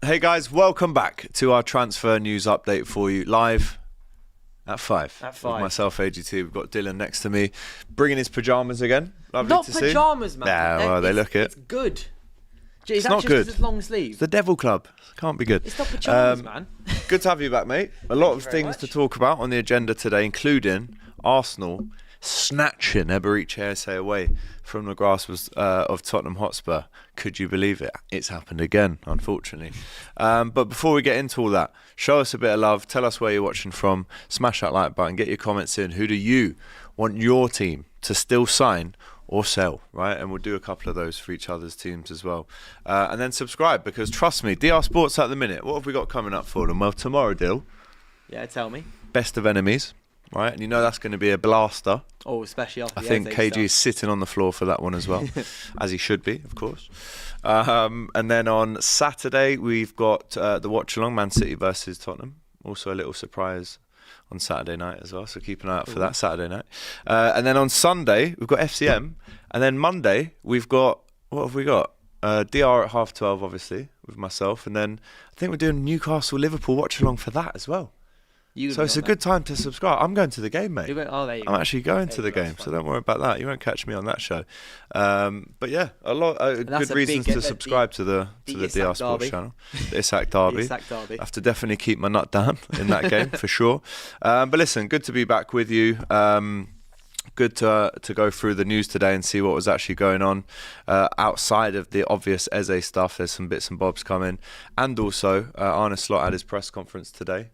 Hey guys, welcome back to our transfer news update for you, live at 5. At 5. With myself, AGT. We've got Dylan next to me, bringing his pyjamas again. Lovely Not to see. pyjamas, man. Yeah, well, they look it. It's good. It's not good. It's long sleeve. It's the Devil Club. Can't be good. It's not pyjamas, man. Good to have you back, mate. A lot of very things much. to talk about on the agenda today, including Arsenal snatching Eze away from the grasp of Tottenham Hotspur. Could you believe it? It's happened again, unfortunately. But before we get into all that, show us a bit of love. Tell us where you're watching from. Smash that like button. Get your comments in. Who do you want your team to still sign or sell, right? And we'll do a couple of those for each other's teams as well. And then subscribe, because trust me, DR Sports at the minute, what have we got coming up for them? Well, tomorrow, Dill, Yeah, tell me. best of enemies, right? And you know that's going to be a blaster. Oh, especially after I the think Eze KG is stuff. sitting on the floor for that one as well, as he should be, of course. And then on Saturday, we've got the watch-along, Man City versus Tottenham. Also a little surprise on Saturday night as well, so keep an eye out for that Saturday night. And then on Sunday, we've got FCM. And then Monday, we've got, what have we got? DR at 12:30, obviously, with myself. And then I think we're doing Newcastle-Liverpool watch-along for that as well. So it's a good time to subscribe. I'm going to the game, mate. Oh, there you go. I'm actually going to the game, so don't worry about that. You won't catch me on that show. But yeah, a lot good reasons to subscribe to the DR Sports channel. The Isak Derby. The Isak Derby. I have to definitely keep my nut down in that game for sure. But listen, good to be back with you. Good to go through the news today and see what was actually going on outside of the obvious Eze stuff. There's some bits and bobs coming, and also Arne Slot had his press conference today.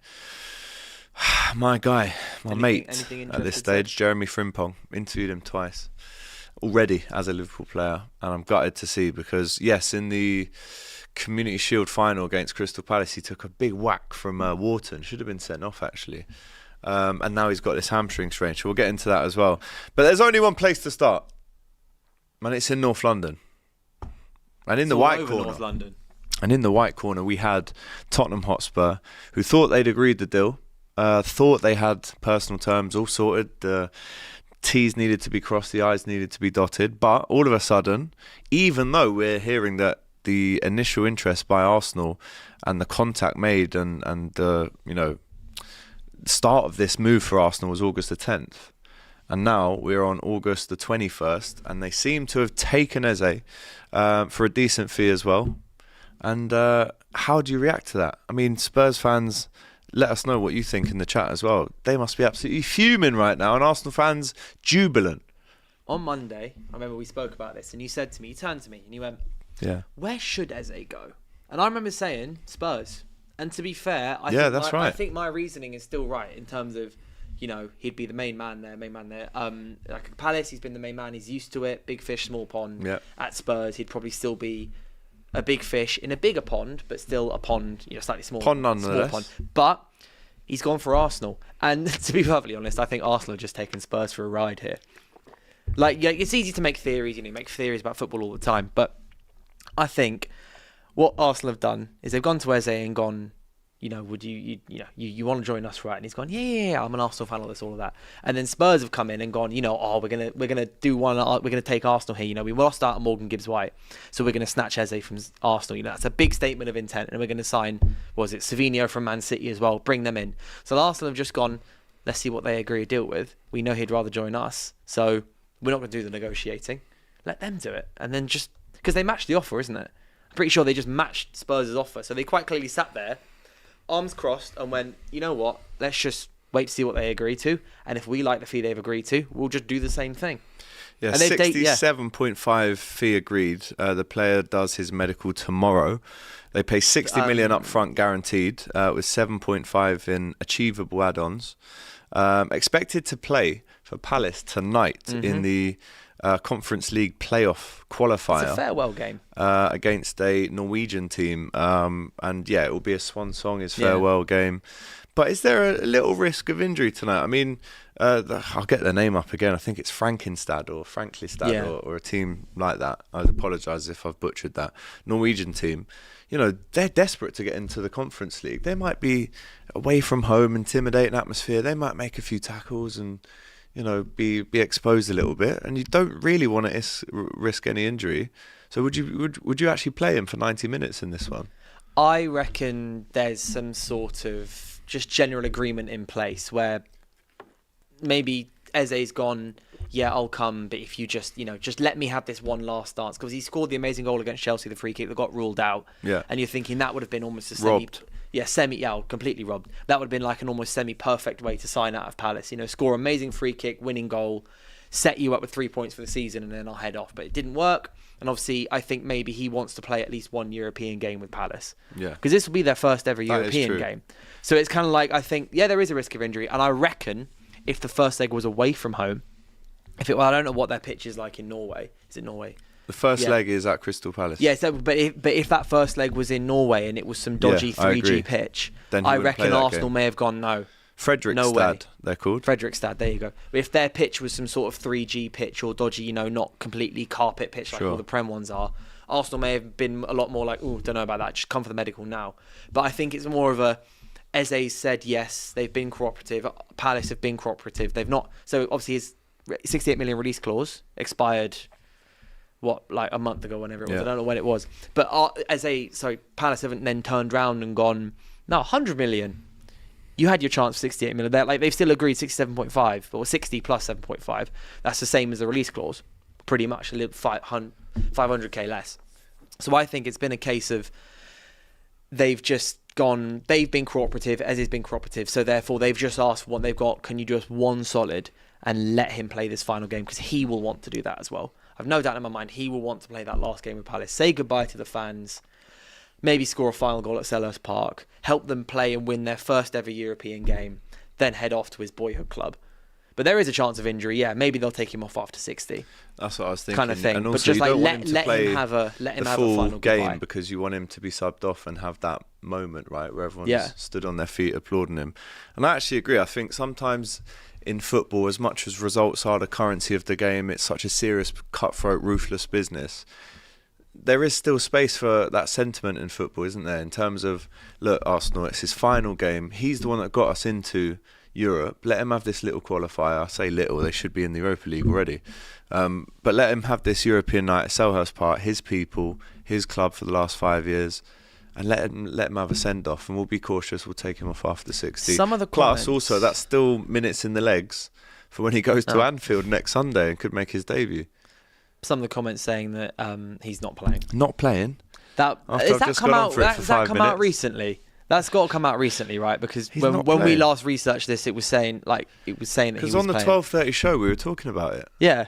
My guy, mate at this stage, Jeremy Frimpong, interviewed him twice already as a Liverpool player, and I'm gutted to see, because yes, in the Community Shield final against Crystal Palace, he took a big whack from Wharton, should have been sent off actually, and now he's got this hamstring strain, so we'll get into that as well. But there's only one place to start, and it's in North London, and in the white corner. North London. And in the white corner, we had Tottenham Hotspur, who thought they'd agreed the deal. Thought they had personal terms all sorted, the T's needed to be crossed, the I's needed to be dotted, but all of a sudden, even though we're hearing that the initial interest by Arsenal and the contact made and the start of this move for Arsenal was August the 10th, and now we're on August the 21st, and they seem to have taken Eze for a decent fee as well. And how do you react to that? I mean, Spurs fans, let us know what you think in the chat as well. They must be absolutely fuming right now, and Arsenal fans jubilant. On Monday, I remember we spoke about this, and you said to me, you turned to me, and you went, Yeah. where should Eze go? And I remember saying Spurs. And to be fair, I think my reasoning is still right in terms of, he'd be the main man there. Like at Palace, he's been the main man. He's used to it. Big fish, small pond. Yeah. At Spurs, he'd probably still be a big fish in a bigger pond, but still a pond, slightly smaller. Pond nonetheless. Small pond. But he's gone for Arsenal. And to be perfectly honest, I think Arsenal have just taken Spurs for a ride here. Like, yeah, it's easy to make theories, make theories about football all the time. But I think what Arsenal have done is they've gone to Eze and gone, would you want to join us, right? And he's gone, yeah, I'm an Arsenal fan, all of that. And then Spurs have come in and gone, we're gonna take Arsenal here. We lost out on Morgan Gibbs-White, so we're gonna snatch Eze from Arsenal. That's a big statement of intent, and we're gonna sign, Savinho from Man City as well, bring them in. So Arsenal have just gone, let's see what they agree to deal with. We know he'd rather join us, so we're not gonna do the negotiating. Let them do it, and then just because they matched the offer, isn't it? I'm pretty sure they just matched Spurs' offer, so they quite clearly sat there, arms crossed, and went, you know what, let's just wait to see what they agree to, and if we like the fee they've agreed to, we'll just do the same thing. Yeah, 67.5 fee agreed. The player does his medical tomorrow. They pay 60 million up front guaranteed, with 7.5 in achievable add-ons. Expected to play for Palace tonight in the Conference League playoff qualifier. It's a farewell game. Against a Norwegian team. And yeah, it will be a swan song, his farewell game. But is there a little risk of injury tonight? I mean, I'll get the name up again. I think it's Frankenstad or Franklistad or a team like that. I apologise if I've butchered that. Norwegian team. They're desperate to get into the Conference League. They might be away from home, intimidating atmosphere. They might make a few tackles and be exposed a little bit, and you don't really want to risk any injury. So would you actually play him for 90 minutes in this one? I reckon there's some sort of just general agreement in place where maybe Eze's gone, yeah, I'll come, but if you just let me have this one last dance, because he scored the amazing goal against Chelsea, the free kick that got ruled out. Yeah. And you're thinking that would have been almost a robbed. Completely robbed. That would have been like an almost semi-perfect way to sign out of Palace. Score amazing free kick, winning goal, set you up with 3 points for the season, and then I'll head off. But it didn't work. And obviously, I think maybe he wants to play at least one European game with Palace. Yeah. Because this will be their first ever That is European true. game. So it's kind of like, I think, yeah, there is a risk of injury. And I reckon if the first leg was away from home, I don't know what their pitch is like in Norway. Is it Norway? The first leg is at Crystal Palace. Yeah, but if that first leg was in Norway and it was some dodgy 3G pitch, Then he I wouldn't play reckon that Arsenal game. may have gone no. Fredrikstad, No way. they're called. Fredrikstad, there you go. But if their pitch was some sort of 3G pitch or dodgy, not completely carpet pitch like all the Prem ones are, Arsenal may have been a lot more like, oh, don't know about that, just come for the medical now. But I think it's more of a, Eze said yes, they've been cooperative, Palace have been cooperative, they've not, so obviously his 68 million release clause expired, like a month ago, whenever it was, Yeah. I don't know when it was. But Palace haven't then turned round and gone, no, 100 million. You had your chance for 68 million. They've still agreed 67.5, or 60 plus 7.5. That's the same as the release clause, pretty much a little 500k less. So I think it's been a case of they've been cooperative, as has been cooperative. So therefore, they've just asked for what they've got. Can you do us one solid and let him play this final game? Because he will want to do that as well. I've no doubt in my mind he will want to play that last game with Palace. Say goodbye to the fans. Maybe score a final goal at Selhurst Park, help them play and win their first ever European game, then head off to his boyhood club. But there is a chance of injury, yeah. Maybe they'll take him off after 60. That's what I was thinking. Kind of thing. And But also, just you like don't want him to play him have a full final game goodbye. because you want him to be subbed off and have that moment, right, where everyone's stood on their feet applauding him. And I actually agree. I think sometimes in football, as much as results are the currency of the game, it's such a serious, cutthroat, ruthless business. There is still space for that sentiment in football, isn't there? In terms of, look, Arsenal, it's his final game. He's the one that got us into Europe. Let him have this little qualifier. I say little, they should be in the Europa League already. But let him have this European night at Selhurst Park, his people, his club for the last 5 years, and let him have a send-off, and we'll be cautious. We'll take him off after 60. Some of the Plus, comments, also, that's still minutes in the legs for when he goes to Anfield next Sunday and could make his debut. some of the comments saying that he's not playing. Not playing? That After has I've that just come gone on out? for it That, for has that 5 come out minutes. recently? That's got to come out recently, right? Because He's when not we playing. last researched this, it was saying that he was Because on the playing. 12:30 show, we were talking about it. Yeah.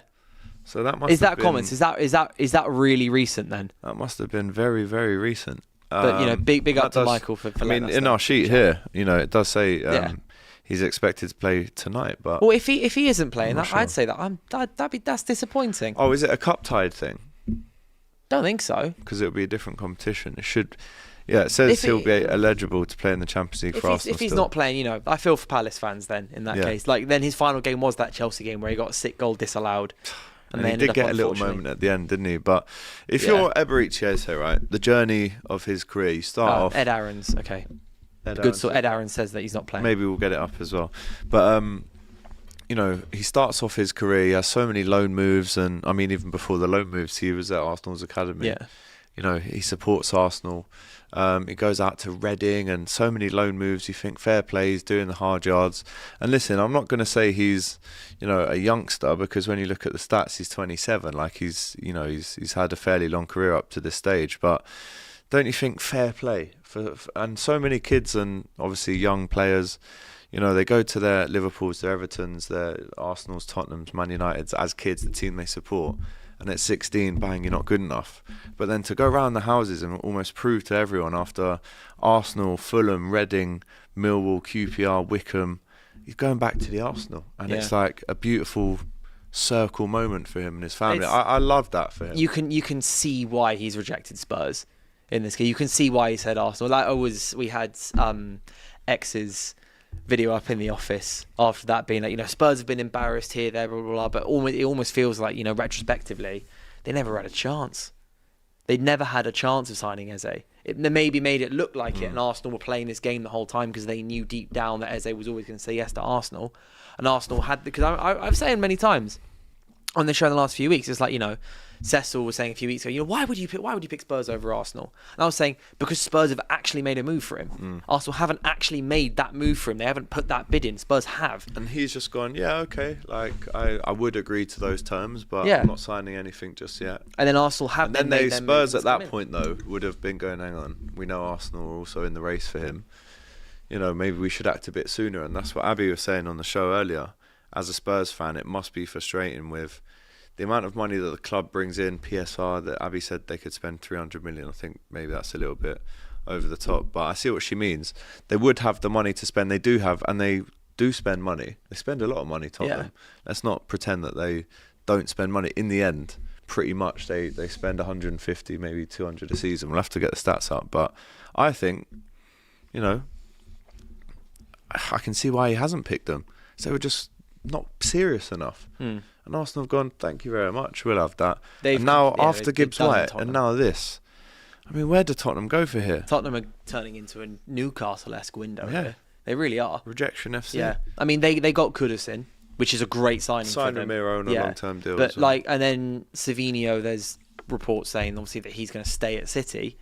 So that must Is have that been, comments? Is that really recent then? That must have been very, very recent. But big up that to does- Michael for I letting mean, us in know. our sheet here, it does say Yeah. he's expected to play tonight. But Well, if he isn't playing, not I'd sure. say that's disappointing. oh, is it a cup tied thing? Don't think so. Because it'll be a different competition. It should. Yeah, it says he'll be eligible to play in the Champions League for Arsenal. If he's still. not playing, I feel for Palace fans then in that Yeah. case. Like then his final game was that Chelsea game where he got a sick goal disallowed. And they he ended did up, get a little unfortunately- moment at the end, didn't he? But if Yeah. you're Eberechi Eze, right, the journey of his career, you start off. Ed Aaron's okay. Ed Good. Aaron's- So Ed Aaron says that he's not playing. Maybe we'll get it up as well. But he starts off his career. He has so many loan moves, and I mean, even before the loan moves, he was at Arsenal's academy. Yeah. He supports Arsenal. He goes out to Reading, and so many loan moves. You think fair play, he's doing the hard yards. And listen, I'm not going to say he's, a youngster, because when you look at the stats, he's 27. Like he's had a fairly long career up to this stage. But don't you think fair play and so many kids and obviously young players. They go to their Liverpools, their Evertons, their Arsenals, Tottenhams, Man Uniteds as kids, the team they support. And at 16, bang, you're not good enough. But then to go round the houses and almost prove to everyone after Arsenal, Fulham, Reading, Millwall, QPR, Wickham, he's going back to the Arsenal. And it's like a beautiful circle moment for him and his family. I love that for him. You can see why he's rejected Spurs in this game. You can see why he said Arsenal. We had X's video up in the office after that being like, Spurs have been embarrassed here, there, blah, blah, blah. But it almost feels like, retrospectively, they never had a chance. They never had a chance of signing Eze. They maybe made it look like it, and Arsenal were playing this game the whole time because they knew deep down that Eze was always going to say yes to Arsenal. And Arsenal had, because I've said it many times, on the show in the last few weeks. It's like, Cecil was saying a few weeks ago, why would you pick Spurs over Arsenal? And I was saying, because Spurs have actually made a move for him. Arsenal haven't actually made that move for him. They haven't put that bid in. Spurs have. And he's just gone, yeah, okay. Like, I would agree to those terms, but Yeah. I'm not signing anything just yet. And then Arsenal have. And then Spurs at that point, though, would have been going, hang on, we know Arsenal are also in the race for him. Maybe we should act a bit sooner. And that's what Abby was saying on the show earlier. As a Spurs fan, it must be frustrating with the amount of money that the club brings in, PSR, that Abby said they could spend 300 million. I think maybe that's a little bit over the top, but I see what she means. They would have the money to spend. They do have, and they do spend money. They spend a lot of money, Tottenham. Yeah. Let's not pretend that they don't spend money. In the end, pretty much they spend 150, maybe 200 a season. We'll have to get the stats up, but I think, I can see why he hasn't picked them. So we're just not serious enough. And Arsenal have gone, thank you very much, we'll have that. And now after Gibbs White and now this, I mean, where do Tottenham go for here? Tottenham are turning into a Newcastle-esque window here. They really are. Rejection FC. Yeah. I mean, they got Kudus in, which is a great signing for them. Signed Ramiro on a long-term deal. But and then Savinho, there's reports saying obviously that he's going to stay at City.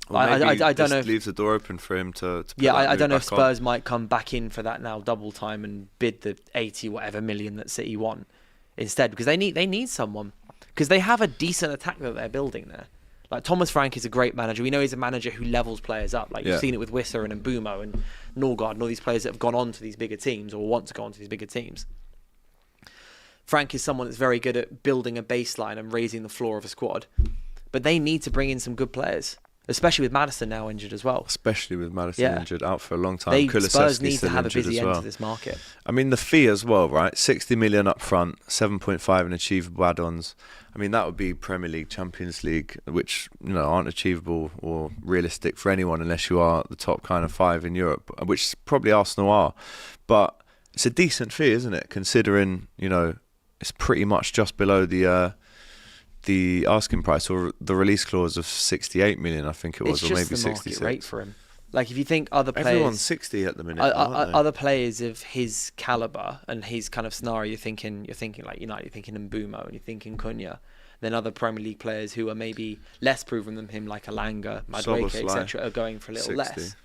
Well, I don't know if leaves the door open for him to put I don't know if back Spurs might come back in for that now double time and bid the 80 whatever million that City want instead, because they need someone, because they have a decent attack that they're building there. Like, Thomas Frank is a great manager. We know he's a manager who levels players up. Like, you've seen it with Wissa and Mbumo and Norgard and all these players that have gone on to these bigger teams or want to go on to these bigger teams. Frank is someone that's very good at building a baseline and raising the floor of a squad. But they need to bring in some good players, especially with Maddison now injured as well. Especially with Maddison injured, out for a long time. Spurs need to have a busy end to this market. I mean, the fee as well, right? 60 million up front, 7.5 in achievable add-ons. I mean, that would be Premier League, Champions League, which, aren't achievable or realistic for anyone unless you are the top kind of 5 in Europe, which probably Arsenal are. But it's a decent fee, isn't it? Considering, it's pretty much just below the asking price or the release clause of 68 million, I think it was, or maybe 66. It's just the market rate for him. Like, if you think other players, everyone's 60 at the minute. Other players of his caliber and his kind of scenario, you're thinking like United, you're thinking Mbumo, and you're thinking Cunha. Then other Premier League players who are maybe less proven than him, like Alanga, Madueke, etc., are going for a little 60. less.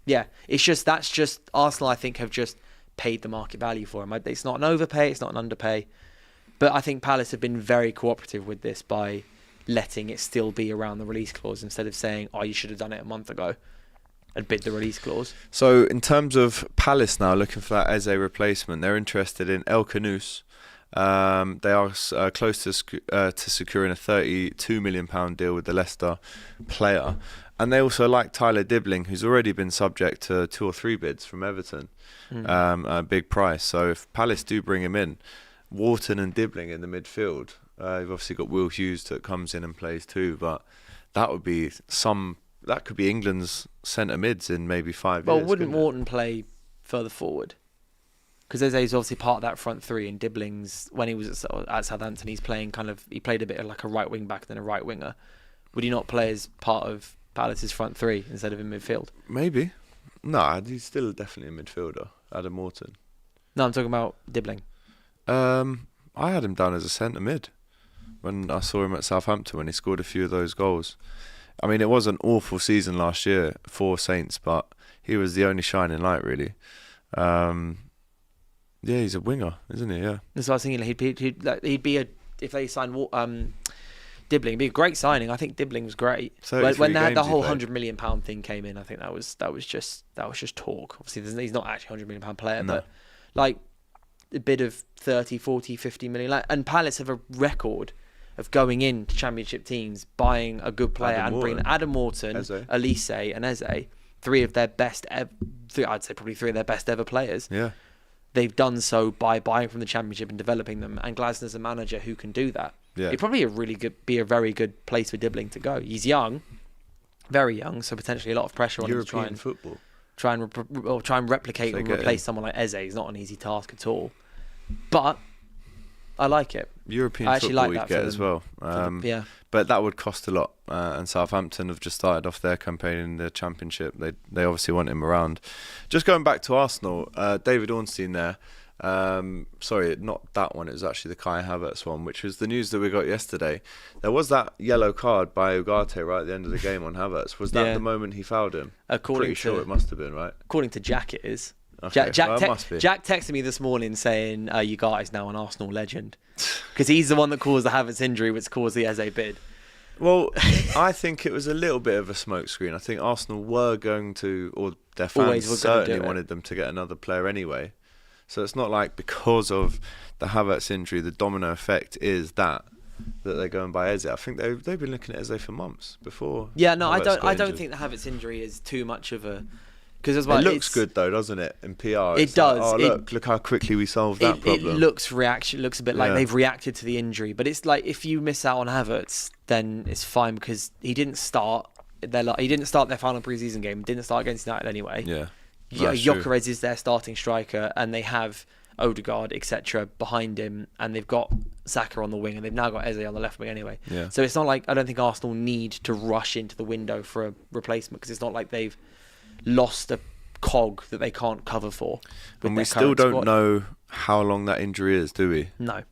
Yeah, that's just Arsenal. I think have just paid the market value for him. It's not an overpay, it's not an underpay. But I think Palace have been very cooperative with this by letting it still be around the release clause instead of saying, you should have done it a month ago and bid the release clause. So in terms of Palace now, looking for that Eze replacement, they're interested in El Kanous. They are close to securing a £32 million deal with the Leicester player. And they also like Tyler Dibbling, who's already been subject to 2 or 3 bids from Everton, a big price. So if Palace do bring him in, Wharton and Dibbling in the midfield. You've obviously got Will Hughes that comes in and plays too, but that could be England's centre mids in maybe 5 years. Well, wouldn't Wharton play further forward? Because Eze is obviously part of that front three, and Dibbling's, when he was at Southampton, he played a bit of like a right wing back than a right winger. Would he not play as part of Palace's front three instead of in midfield? Maybe. No, he's still definitely a midfielder. Adam Wharton. No, I'm talking about Dibbling. I had him down as a centre mid when I saw him at Southampton when he scored a few of those goals. I mean, it was an awful season last year for Saints, but he was the only shining light, really. Yeah, he's a winger, isn't he? Yeah. That's what I was thinking. He'd be if they signed Dibbling, it'd be a great signing. I think Dibbling was great. When the whole £100 million thing came in, I think that was just talk. Obviously, he's not actually a £100 million player, no. But like a bit of 30, 40, 50 million. And Palace have a record of going into championship teams, buying a good player and bringing Adam Wharton, Elise and Eze, I'd say probably 3 of their best ever players. Yeah. They've done so by buying from the championship and developing them. And Glasner's a manager who can do that. Yeah. It'd probably be a very good place for Dibbling to go. He's young, very young, so potentially a lot of pressure on him to try and replicate and replace someone like Eze. It's not an easy task at all. But I like it. European football you'd get as well. Yeah. But that would cost a lot. And Southampton have just started off their campaign in the Championship. They obviously want him around. Just going back to Arsenal, David Ornstein there. Sorry, not that one. It was actually the Kai Havertz one, which was the news that we got yesterday. There was that yellow card by Ugarte right at the end of the game on Havertz. Was that the moment he fouled him? Pretty sure it must have been, right? According to Jack, it is. Okay, Jack must be. Jack texted me this morning saying Ugarte is now an Arsenal legend because he's the one that caused the Havertz injury, which caused the Eze bid. Well, I think it was a little bit of a smokescreen. I think Arsenal were going to, or their fans certainly wanted them to get another player anyway. So it's not like because of the Havertz injury, the domino effect is that they go and buy Eze. I think they've been looking at Eze for months before. Yeah, no, I don't think the Havertz injury is too much of a. Because it looks good though, doesn't it? In PR, it does. Look how quickly we solved that problem. It looks a bit like they've reacted to the injury, but it's like if you miss out on Havertz, then it's fine because he didn't start. He didn't start their final preseason game. Didn't start against United anyway. Yeah. Gyökeres is their starting striker, and they have Odegaard, etc. behind him, and they've got Saka on the wing, and they've now got Eze on the left wing anyway. Yeah. So it's not like I don't think Arsenal need to rush into the window for a replacement because it's not like they've lost a cog that they can't cover for. And we still don't know how long that injury is, do we? No.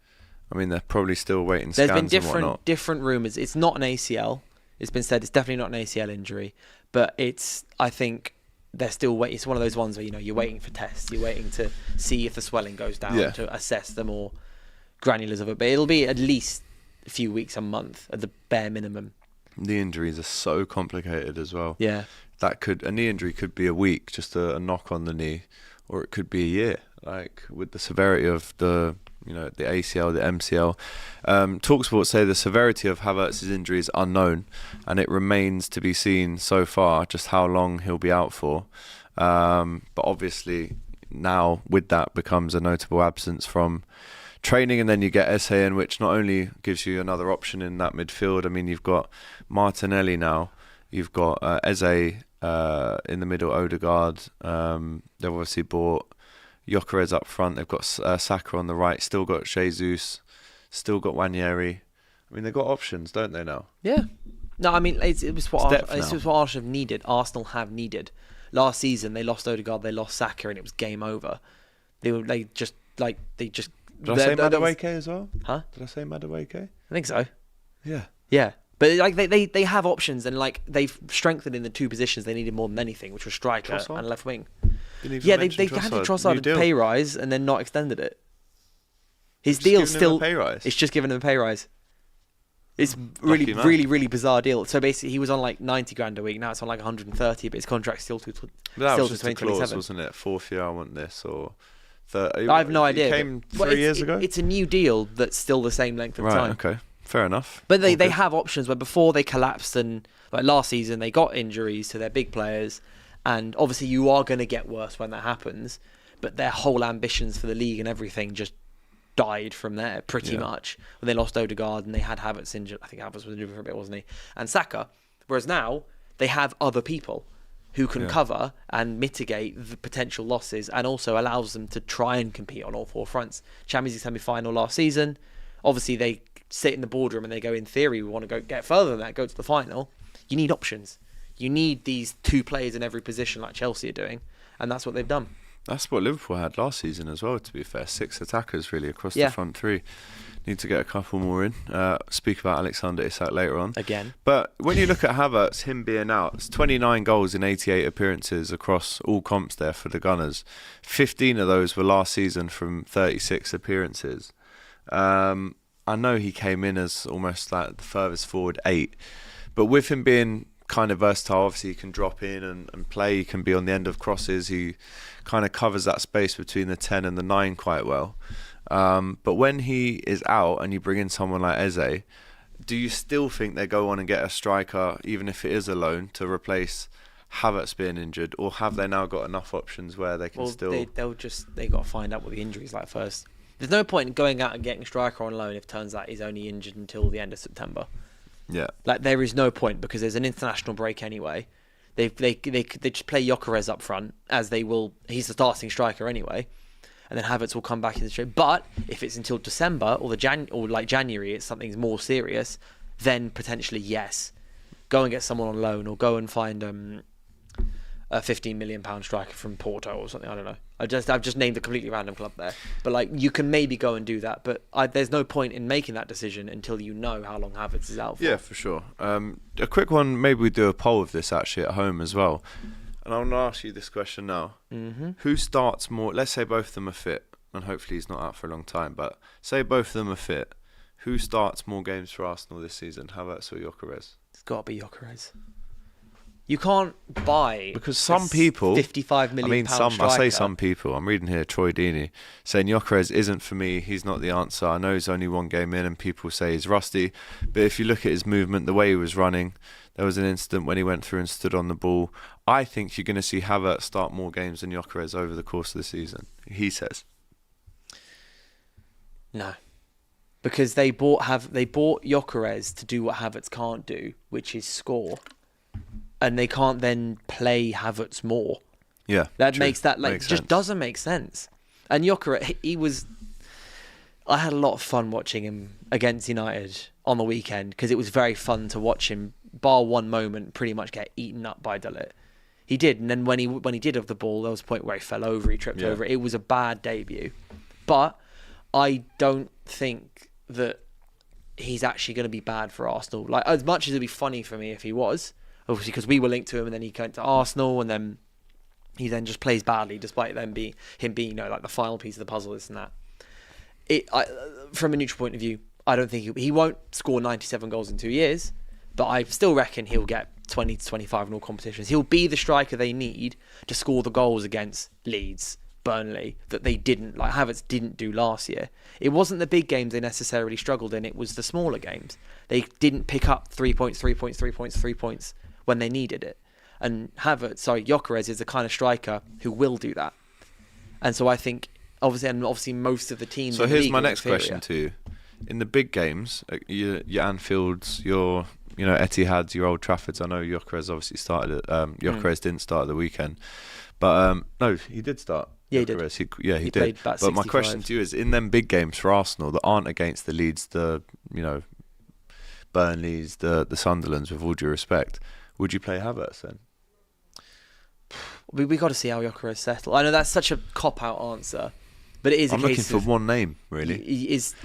I mean, they're probably still waiting scans and whatnot. There's been different rumours. It's not an ACL. It's been said it's definitely not an ACL injury, but I think they're still waiting. It's one of those ones where you're waiting for tests. You're waiting to see if the swelling goes down to assess the more granulars of it. But it'll be at least a few weeks, a month at the bare minimum. Knee injuries are so complicated as well. Yeah. A knee injury could be a week, just a knock on the knee, or it could be a year. Like with the severity of the ACL, the MCL. TalkSport say the severity of Havertz's injury is unknown, and it remains to be seen so far just how long he'll be out for. But obviously now with that becomes a notable absence from training, and then you get Eze in, which not only gives you another option in that midfield. I mean, you've got Martinelli now. You've got Eze in the middle, Odegaard. They've obviously bought Gyökeres up front. They've got Saka on the right. Still got Jesus. Still got Wanyeri. I mean, they've got options, don't they now? Yeah. No, I mean, it was what Arsenal have needed. Arsenal have needed. Last season, they lost Odegaard, they lost Saka, and it was game over. They just. Did I say Madueke as well? Huh? Did I say Madueke? I think so. Yeah. Yeah. But like they have options, and like they've strengthened in the two positions they needed more than anything, which was striker Trossard? and left wing. Yeah, they handed Trossard a pay rise and then not extended it. His deal's still. It's just given him a pay rise. It's really bizarre deal. So basically, he was on like 90 grand a week. Now it's on like 130, but his contract's still to 2027. Wasn't it? Fourth year, I want this or. I have no idea. It came 3 years ago. It's a new deal that's still the same length of time. Okay. Fair enough. But they have options where before they collapsed, and like last season they got injuries to their big players, and obviously you are going to get worse when that happens, but their whole ambitions for the league and everything just died from there pretty much when they lost Odegaard and they had Havertz injured. I think Havertz was injured for a bit, wasn't he? And Saka. Whereas now they have other people who can cover and mitigate the potential losses, and also allows them to try and compete on all four fronts. Champions League semi-final last season, obviously they sit in the boardroom and they go, in theory, we want to go get further than that, go to the final. You need options. You need these two players in every position like Chelsea are doing, and that's what they've done. That's what Liverpool had last season as well, to be fair. 6 attackers really across the front three. Need to get a couple more in. Speak about Alexander Isak later on. Again. But when you look at Havertz, him being out, it's 29 goals in 88 appearances across all comps there for the Gunners. 15 of those were last season from 36 appearances. I know he came in as almost like the furthest forward 8, but with him being kind of versatile, obviously he can drop in and play, he can be on the end of crosses, he kind of covers that space between the 10 and the 9 quite well. But when he is out and you bring in someone like Eze, do you still think they go on and get a striker, even if it is a loan, to replace Havertz being injured, or have they now got enough options where they can they got to find out what the injury's like first. There's no point in going out and getting a striker on loan if it turns out he's only injured until the end of September. Yeah. Like, there is no point because there's an international break anyway. They just play Gyökeres up front, as they will. He's the starting striker anyway, and then Havertz will come back in the show. But if it's until December or January, it's something more serious, then potentially yes, go and get someone on loan, or go and find a £15 million striker from Porto or something. I don't know. I've just named a completely random club there. But like, you can maybe go and do that. But there's no point in making that decision until you know how long Havertz is out for. Yeah, for sure. A quick one. Maybe we do a poll of this actually at home as well. And I'm gonna ask you this question now. Mm-hmm. Who starts more? Let's say both of them are fit, and hopefully he's not out for a long time. But say both of them are fit. Who starts more games for Arsenal this season, Havertz or Gyökeres? It's got to be Gyökeres. You can't buy because some people, £55 million striker. I say some people. I'm reading here Troy Deeney saying Gyökeres isn't for me. He's not the answer. I know he's only one game in, and people say he's rusty. But if you look at his movement, the way he was running, there was an incident when he went through and stood on the ball. I think you're going to see Havertz start more games than Gyökeres over the course of the season. He says. No. Because they bought Gyökeres to do what Havertz can't do, which is score. And they can't then play Havertz more. Yeah, that true. makes just doesn't make sense. And Gyökeres, I had a lot of fun watching him against United on the weekend because it was very fun to watch him, bar one moment, pretty much get eaten up by De Ligt. He did, and then when he did have the ball, there was a point where he fell over, he tripped over. It was a bad debut, but I don't think that he's actually going to be bad for Arsenal. Like, as much as it'd be funny for me if he was. Obviously, because we were linked to him, and then he came to Arsenal, and then he then just plays badly, despite him being like the final piece of the puzzle, this and that. From a neutral point of view, I don't think he won't score 97 goals in 2 years, but I still reckon he'll get 20 to 25 in all competitions. He'll be the striker they need to score the goals against Leeds, Burnley, that they didn't, like Havertz didn't do last year. It wasn't the big games they necessarily struggled in, it was the smaller games. They didn't pick up 3 points when they needed it. And Gyökeres is the kind of striker who will do that. And so I think, obviously most of the teams... So here's my next question to you. In the big games, your Anfields, your Etihads, your Old Traffords, I know Gyökeres obviously started it. Gyökeres didn't start at the weekend. But no, he did start. Yeah, Gyökeres. He did. But 65. My question to you is, in them big games for Arsenal that aren't against the Leeds, the Burnleys, the Sunderlands, with all due respect, would you play Havertz then? We got to see how Gyökeres settle. I know that's such a cop-out answer, but it is a case of... I'm looking for one name, really.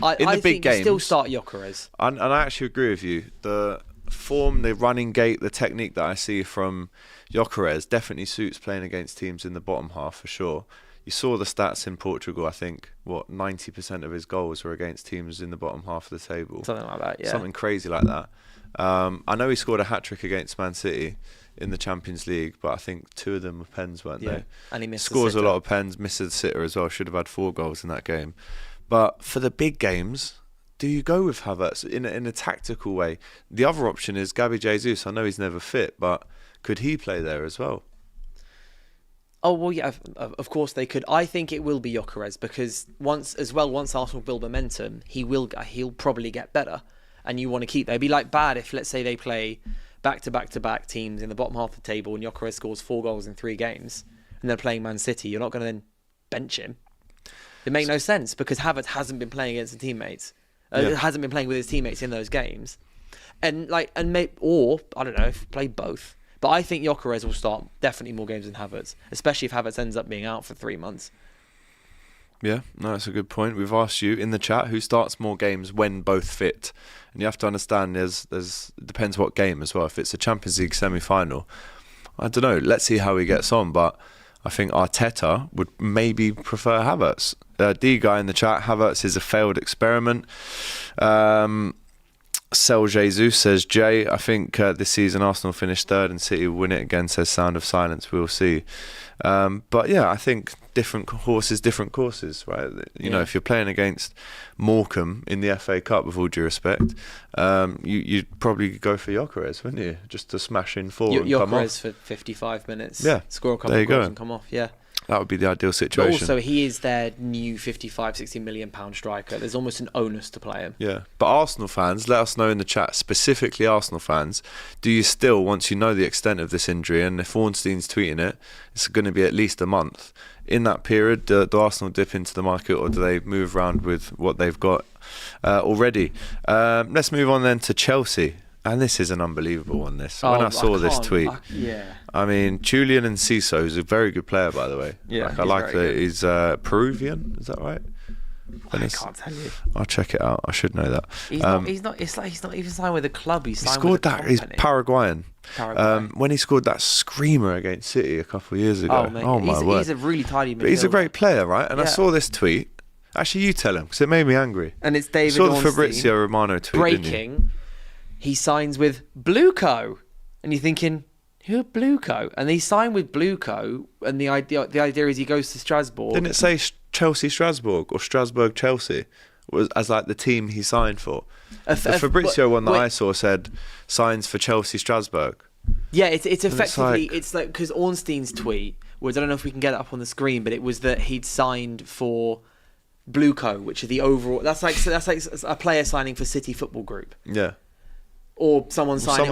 I think you still start Gyökeres. And I actually agree with you. The form, the running gait, the technique that I see from Gyökeres definitely suits playing against teams in the bottom half, for sure. You saw the stats in Portugal, I think, 90% of his goals were against teams in the bottom half of the table. Something like that, yeah. Something crazy like that. I know he scored a hat-trick against Man City in the Champions League, but I think 2 of them were pens, weren't they? And he missed Scores a lot of pens, misses a sitter as well. Should have had 4 goals in that game. But for the big games, do you go with Havertz in a tactical way? The other option is Gabi Jesus. I know he's never fit, but could he play there as well? Oh, well, yeah, of course they could. I think it will be Gyökeres because once Arsenal build momentum, he'll probably get better. And you want to keep that. It'd be like bad if, let's say, they play back-to-back teams in the bottom half of the table and Gyökeres scores 4 goals in 3 games and they're playing Man City. You're not going to then bench him. It makes no sense because Havertz hasn't been playing against the teammates. Hasn't been playing with his teammates in those games. Or, I don't know, play both. But I think Gyökeres will start definitely more games than Havertz, especially if Havertz ends up being out for 3 months. Yeah, no, that's a good point. We've asked you in the chat who starts more games when both fit. And you have to understand it depends what game as well. If it's a Champions League semi-final, I don't know. Let's see how he gets on. But I think Arteta would maybe prefer Havertz. D guy in the chat, Havertz is a failed experiment. Cel Jesus says, Jay, I think this season Arsenal finished 3rd and City will win it again, says Sound of Silence. We'll see. But yeah, I think different horses, different courses, right? You know, if you're playing against Morecambe in the FA Cup, with all due respect, you'd probably go for Gyökeres, wouldn't you? Just to smash in 4 and come off. Gyökeres for 55 minutes. Yeah. Score a couple of goals and come off, yeah. That would be the ideal situation. But also, he is their new £55-60 million striker. There's almost an onus to play him. Yeah. But Arsenal fans, let us know in the chat, specifically Arsenal fans, do you still, once you know the extent of this injury, and if Ornstein's tweeting it, it's going to be at least a month. In that period, do Arsenal dip into the market or do they move around with what they've got already? Let's move on then to Chelsea. and this is an unbelievable one. When I saw this tweet, I mean, Julian Enciso is a very good player, by the way. Yeah, like, I like that he's Peruvian. Is that right? I can't tell you. I'll check it out. I should know that. He's not. It's like he's not even signed with a club. He scored that. He's Paraguayan. When he scored that screamer against City a couple of years ago. Oh my word! He's a really tidy midfielder. But he's a great player, right? And I saw this tweet. Actually, you tell him because it made me angry. And it's David. You saw the Fabrizio Romano tweet. Breaking. Didn't you? He signs with Blueco, and you're thinking, who are Blueco? And he signed with Blueco, and the idea is he goes to Strasbourg. Didn't it say Chelsea Strasbourg or Strasbourg Chelsea was as like the team he signed for? The Fabrizio one that I saw said signs for Chelsea Strasbourg. Yeah, it's effectively it's like because Ornstein's tweet was, I don't know if we can get it up on the screen, but it was that he'd signed for Blueco, which is the overall. That's like a player signing for City Football Group. Yeah. Or someone signing,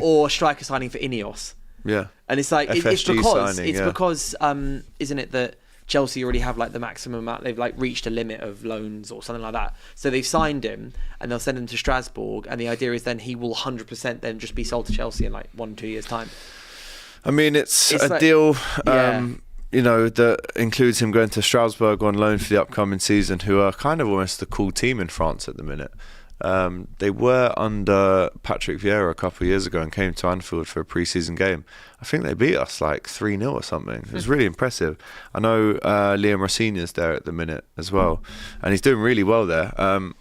or a striker signing for Ineos. Yeah. And it's like it's because signing, isn't it that Chelsea already have like the maximum amount, they've like reached a limit of loans or something like that. So they've signed him and they'll send him to Strasbourg, and the idea is then he will 100% then just be sold to Chelsea in like 1-2 years time. I mean, it's a like, deal that includes him going to Strasbourg on loan for the upcoming season, who are kind of almost the cool team in France at the minute. They were under Patrick Vieira a couple of years ago and came to Anfield for a pre-season game. I think they beat us like 3-0 or something. It was really impressive. I know Liam Rosinia's there at the minute as well, and he's doing really well there.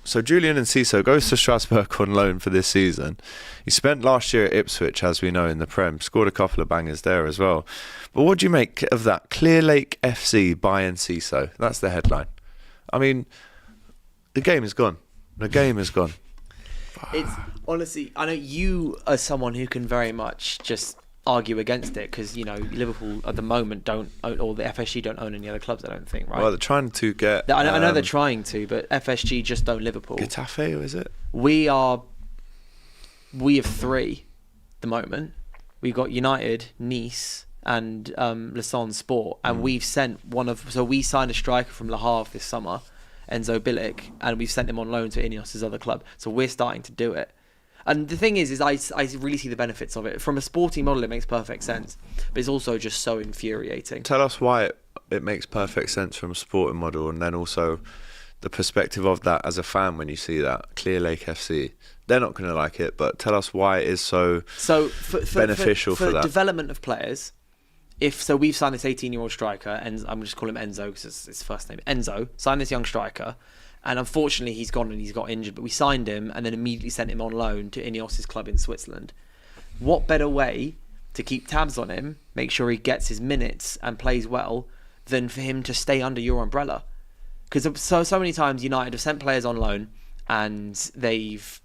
So Julian Enciso goes to Strasbourg on loan for this season. He spent last year at Ipswich, as we know, in the Prem. Scored a couple of bangers there as well. But what do you make of that? Clear Lake FC by Enciso. That's the headline. I mean, the game is gone. The game is gone. It's honestly, I know you are someone who can very much just argue against it because, you know, Liverpool at the moment don't own, or the FSG don't own any other clubs, I don't think, right? Well, they're trying to get... I know they're trying to, but FSG just own Liverpool. Getafe, or is it? We have three at the moment. We've got United, Nice and Lausanne Sport, and we've sent so we signed a striker from Le Havre this summer, Enzo Bilic, and we've sent him on loan to Ineos' other club. So we're starting to do it. And the thing is I really see the benefits of it. From a sporting model, it makes perfect sense. But it's also just so infuriating. Tell us why it makes perfect sense from a sporting model, and then also the perspective of that as a fan when you see that. Clear Lake FC. They're not going to like it, but tell us why it is so beneficial for that. For development of players... we've signed this 18-year-old striker, and I'm just calling him Enzo because it's his first name. Enzo signed this young striker, and unfortunately he's gone and he's got injured. But we signed him and then immediately sent him on loan to Ineos' club in Switzerland. What better way to keep tabs on him, make sure he gets his minutes and plays well, than for him to stay under your umbrella? Because so many times United have sent players on loan and they've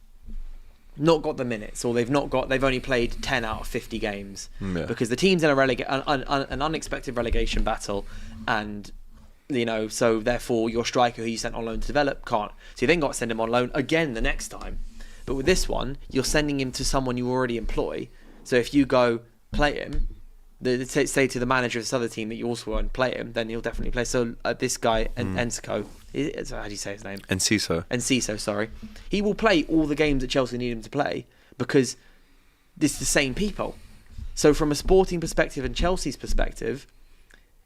not got the minutes, or they've only played 10 out of 50 games because the team's in an unexpected relegation battle, and so therefore your striker who you sent on loan to develop can't. So you then got to send him on loan again the next time. But with this one, you're sending him to someone you already employ. So if you go play him, say to the manager of this other team that you also won't play him, then he'll definitely play. So this guy, Ensico, how do you say his name? Enciso, sorry. He will play all the games that Chelsea need him to play because it's the same people. So from a sporting perspective and Chelsea's perspective,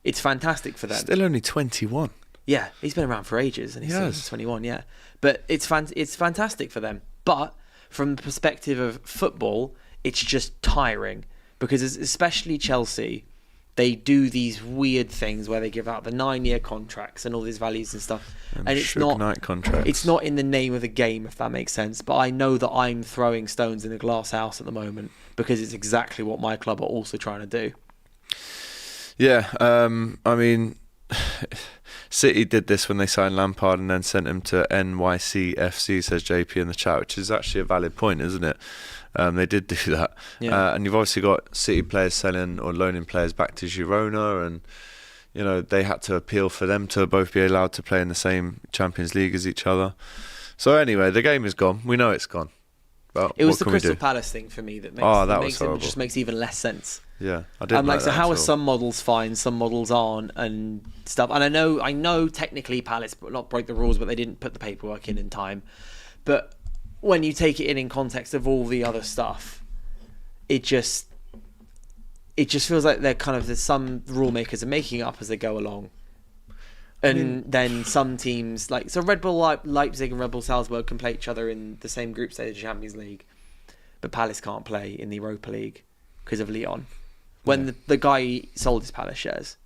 it's fantastic for them. Still only 21. Yeah, he's been around for ages, and he's still 21, yeah. But it's fantastic for them. But from the perspective of football, it's just tiring. Because especially Chelsea, they do these weird things where they give out the 9-year contracts and all these values and stuff, and it's not in the name of the game, if that makes sense. But I know that I'm throwing stones in a glass house at the moment because it's exactly what my club are also trying to do. Yeah, I mean, City did this when they signed Lampard and then sent him to NYCFC, says JP in the chat, which is actually a valid point, isn't it? They did do that. Yeah. And you've obviously got City players selling or loaning players back to Girona, and they had to appeal for them to both be allowed to play in the same Champions League as each other. So anyway, the game is gone. We know it's gone. But it was the Crystal Palace thing for me that just makes even less sense. Yeah, I didn't like that. So how are some models fine, some models aren't, and stuff? And I know technically Palace not broke the rules, but they didn't put the paperwork in time. But when you take it in context of all the other stuff, it just feels like there's some rule makers are making it up as they go along. And then some teams, so Red Bull Leipzig and Red Bull Salzburg can play each other in the same group stage of the Champions League, but Palace can't play in the Europa League because of Lyon. When the guy sold his Palace shares,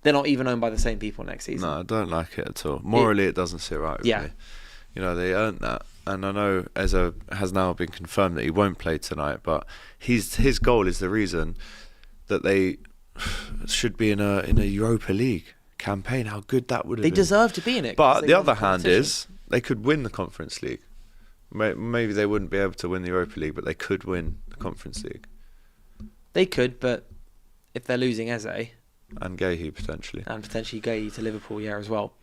they're not even owned by the same people next season. No, I don't like it at all. Morally, it doesn't sit right with me. You know, they earned that. And I know Eze has now been confirmed that he won't play tonight, but his goal is the reason that they should be in a Europa League campaign. How good that would have been. They deserve to be in it. But the other hand is they could win the Conference League. Maybe they wouldn't be able to win the Europa League, but they could win the Conference League. They could, but if they're losing Eze and Gahey potentially Gahey to Liverpool, as well.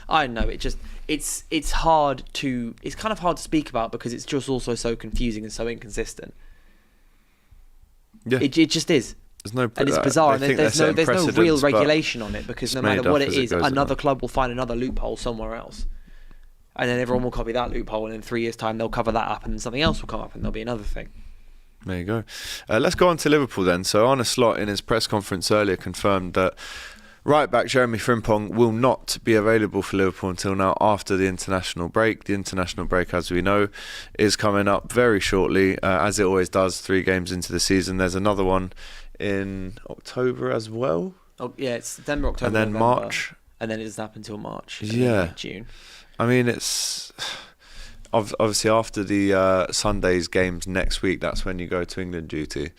I don't know. It's kind of hard to speak about because it's just also so confusing and so inconsistent. Yeah, it just is. There's no, and it's bizarre. And there's no real regulation on it because no matter what it is, another club will find another loophole somewhere else, and then everyone will copy that loophole, and in 3 years' time they'll cover that up, and then something else will come up, and there'll be another thing. There you go. Let's go on to Liverpool then. So Arne Slot in his press conference earlier confirmed that right back Jeremy Frimpong will not be available for Liverpool until now after the international break. The international break, as we know, is coming up very shortly, as it always does, 3 games into the season. There's another one in October as well. Oh yeah, it's September, October, and then November, March, and then it doesn't happen until March. Yeah, June. I mean, it's obviously after the Sunday's games next week. That's when you go to England duty.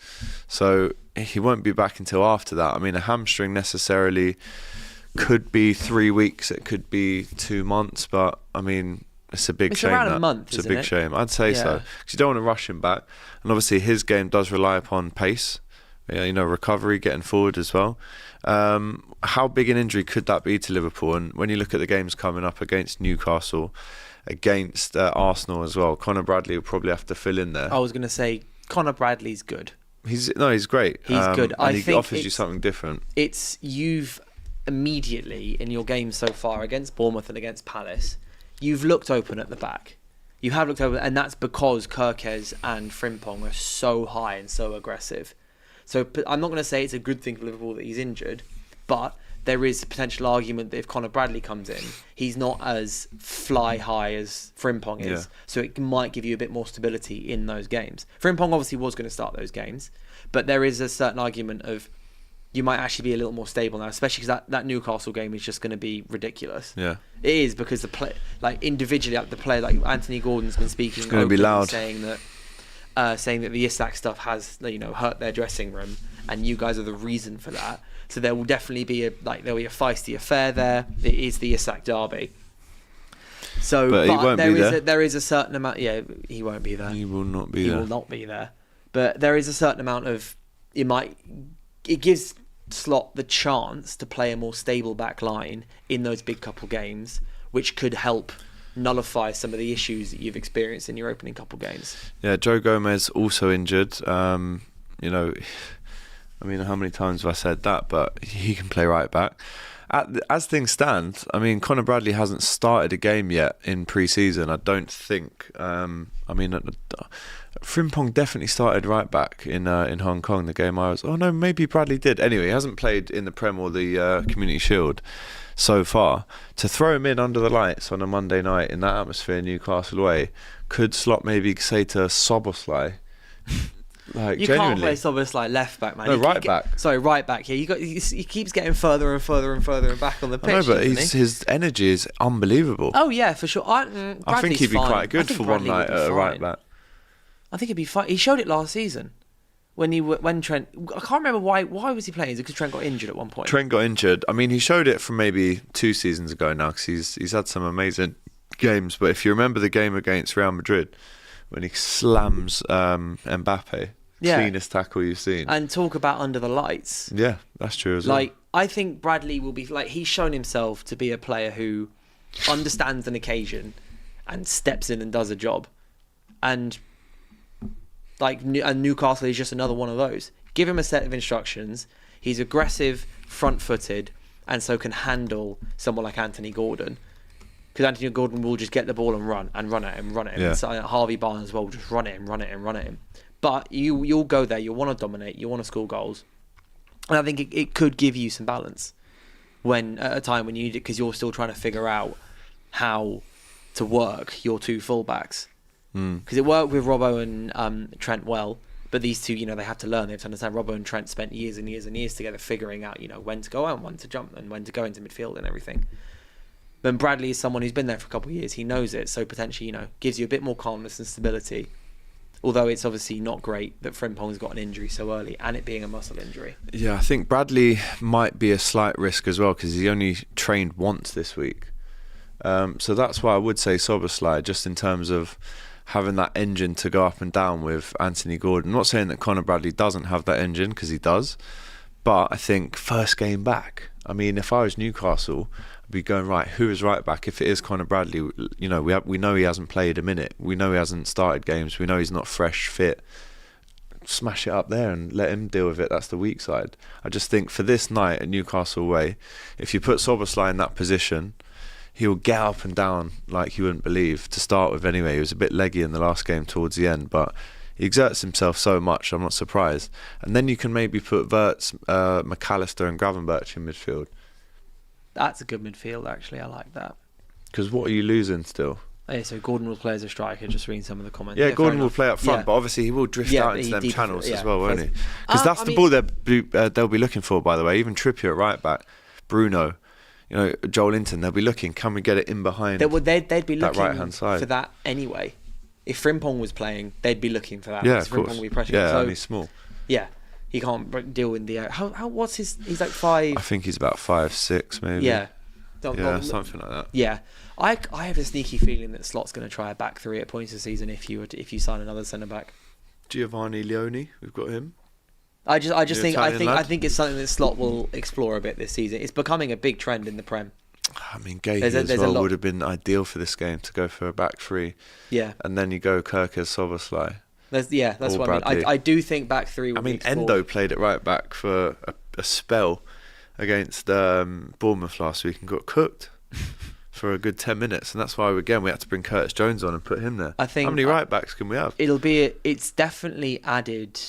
So he won't be back until after that. I mean, a hamstring necessarily could be 3 weeks. It could be 2 months. But I mean, it's a big shame. Around a month, it's a big shame. I'd say so, because you don't want to rush him back. And obviously, his game does rely upon pace. You know, recovery, getting forward as well. How big an injury could that be to Liverpool? And when you look at the games coming up against Newcastle, against Arsenal as well, Conor Bradley will probably have to fill in there. I was going to say Conor Bradley's good. He's great. He's good. And he offers you something different. You've immediately in your games so far against Bournemouth and against Palace, you've looked open at the back. You have looked open, and that's because Kirkes and Frimpong are so high and so aggressive. So I'm not going to say it's a good thing for Liverpool that he's injured, but there is a potential argument that if Conor Bradley comes in, he's not as fly high as Frimpong is. Yeah. So it might give you a bit more stability in those games. Frimpong obviously was going to start those games, but there is a certain argument of you might actually be a little more stable now, especially because that Newcastle game is just going to be ridiculous. Yeah, it is, because the play, individually, the player like Anthony Gordon's been speaking, it's going to be loud, saying that the Isak stuff has hurt their dressing room, and you guys are the reason for that. So there will definitely be a feisty affair there. It is the Isak derby. So, but he won't be there. There is a certain amount. Yeah, he won't be there. He will not be there. He will not be there. But there is a certain amount of it gives Slot the chance to play a more stable back line in those big couple games, which could help nullify some of the issues that you've experienced in your opening couple games. Yeah, Joe Gomez also injured. I mean, how many times have I said that? But he can play right back. As things stand, I mean, Conor Bradley hasn't started a game yet in pre-season, I don't think. Frimpong definitely started right back in Hong Kong, the game I was... Oh, no, maybe Bradley did. Anyway, he hasn't played in the Prem or the Community Shield so far. To throw him in under the lights on a Monday night in that atmosphere, Newcastle away, could Slot maybe say to Szoboszlai... you genuinely. Can't play Szoboszlai left back, man. No, right back. Sorry, right back. Yeah, he keeps getting further and further and further and back on the pitch. I know, but his energy is unbelievable. Oh yeah, for sure. I think he'd be quite good for one night at a right back. I think he'd be fine. He showed it last season when Trent. I can't remember why. Why was he playing? Is it because Trent got injured at one point? Trent got injured. I mean, he showed it from maybe 2 seasons ago now, because he's had some amazing games. But if you remember the game against Real Madrid when he slams Mbappe. Yeah. Cleanest tackle you've seen. And talk about under the lights. Yeah, that's true as well. I think Bradley will be he's shown himself to be a player who understands an occasion and steps in and does a job. And Newcastle is just another one of those. Give him a set of instructions. He's aggressive, front-footed, and so can handle someone like Anthony Gordon. because Anthony Gordon will just get the ball and run at him. Yeah. And so Harvey Barnes as well will just run at him. But you'll go there. You'll want to dominate. You want to score goals. And I think it could give you some balance when at a time when you need it, because you're still trying to figure out how to work your two fullbacks. Because it worked with Robbo and Trent well, but these two, they have to learn. They have to understand. Robbo and Trent spent years and years and years together figuring out, when to go out and when to jump and when to go into midfield and everything. Then Bradley is someone who's been there for a couple of years. He knows it, so potentially, gives you a bit more calmness and stability. Although it's obviously not great that Frimpong's got an injury so early, and it being a muscle injury. Yeah, I think Bradley might be a slight risk as well, because he only trained once this week. So that's why I would say Szoboszlai, just in terms of having that engine to go up and down with Anthony Gordon. I'm not saying that Conor Bradley doesn't have that engine, because he does. But I think first game back, if I was Newcastle, I'd be going, right, who is right back? If it is Conor Bradley, we know he hasn't played a minute. We know he hasn't started games. We know he's not fresh, fit. Smash it up there and let him deal with it. That's the weak side. I just think for this night at Newcastle away, if you put Szoboszlai in that position, he'll get up and down like you wouldn't believe, to start with anyway. He was a bit leggy in the last game towards the end, but he exerts himself so much, I'm not surprised. And then you can maybe put Wirtz, McAllister and Gravenberch in midfield. That's a good midfield, actually. I like that. Because what are you losing still? Yeah, so Gordon will play as a striker, just reading some of the comments. Yeah, Gordon will play up front, but obviously he will drift out into them channels as well, won't he? Because that's the ball they'll be looking for, by the way. Even Trippier at right back, Bruno, Joel Linton, they'll be looking, can we get it in behind they'd be that looking right-hand side for that anyway. If Frimpong was playing, they'd be looking for that. Yeah, of course. Frimpong will be pressuring. Yeah, so, and he's small. Yeah, he can't deal in the air. What's his... He's like 5... I think he's about 5'6", maybe. Yeah. Something like that. Yeah. I have a sneaky feeling that Slot's going to try a back three at points this season if you sign another centre-back. Giovanni Leone, we've got him. I think it's something that Slot will explore a bit this season. It's becoming a big trend in the Prem. Gahey as well would have been ideal for this game, to go for a back three. Yeah. And then you go Kirkers, Szoboszlai. That's what Bradley. I mean. I do think back three will be explored. Endo played it right back for a spell against Bournemouth last week and got cooked for a good 10 minutes. And that's why, again, we had to bring Curtis Jones on and put him there. I think, how many right backs can we have? It's definitely added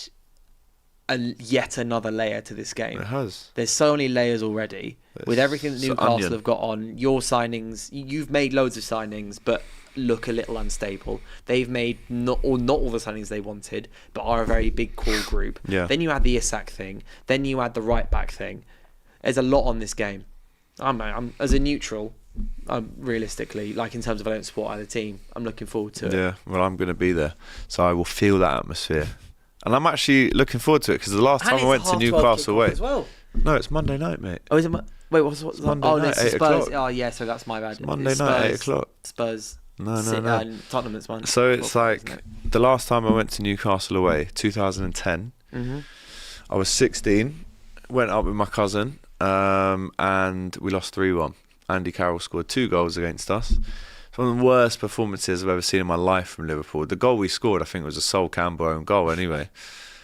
yet another layer to this game. It has. There's so many layers already. With everything that Newcastle have got on, your signings, you've made loads of signings, but look a little unstable. They've made not all the signings they wanted, but are a very big core group. Yeah. Then you add the Isak thing. Then you add the right back thing. There's a lot on this game. I'm as a neutral, realistically, like in terms of I don't support either team, I'm looking forward to it. Yeah, well, I'm going to be there, so I will feel that atmosphere. And I'm actually looking forward to it, because the last time I went to Newcastle away... as well. No, it's Monday night, mate. Oh, is it... Wait, what's Monday night, 8 Spurs. o'clock. Oh, yeah, so that's my bad. It's Monday night, 8 o'clock. Spurs. No. Tottenham, it's Monday. So it's like, the last time I went to Newcastle away, 2010, I was 16, went up with my cousin, and we lost 3-1. Andy Carroll scored 2 goals against us. It's one of the worst performances I've ever seen in my life from Liverpool. The goal we scored, I think, was a Sol Campbell own goal anyway.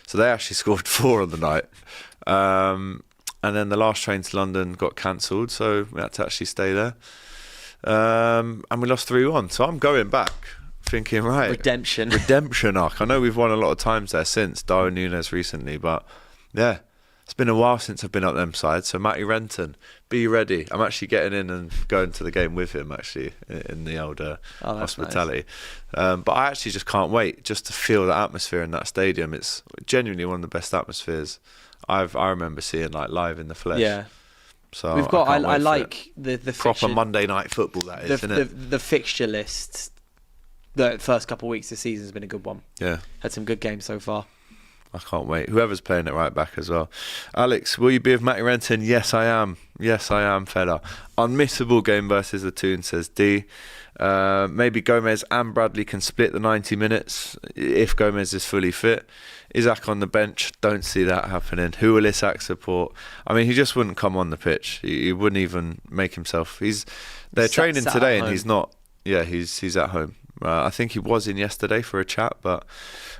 So they actually scored 4 on the night. And then the last train to London got cancelled, so we had to actually stay there. And we lost 3-1. So I'm going back thinking, right, redemption arc. I know we've won a lot of times there since, Darwin Núñez recently, but yeah, it's been a while since I've been up them sides. So Matty Renton, be ready. I'm actually getting in and going to the game with him, actually, in the old hospitality. Nice. But I actually just can't wait just to feel the atmosphere in that stadium. It's genuinely one of the best atmospheres I remember seeing, like, live in the flesh. Yeah. So we've got. I like the proper fixture, Monday night football. That is, isn't it? The fixture list. The first couple of weeks this season has been a good one. Yeah, had some good games so far. I can't wait. Whoever's playing it right back as well. Alex, will you be with Matty Renton? Yes, I am. Yes, I am, fella. Unmissable game versus the Toon, says D. Maybe Gomez and Bradley can split the 90 minutes if Gomez is fully fit. Isak on the bench, don't see that happening. Who will Isak support? I mean, he just wouldn't come on the pitch. He wouldn't even make himself. They're training today and he's not. Yeah, he's at home. I think he was in yesterday for a chat, but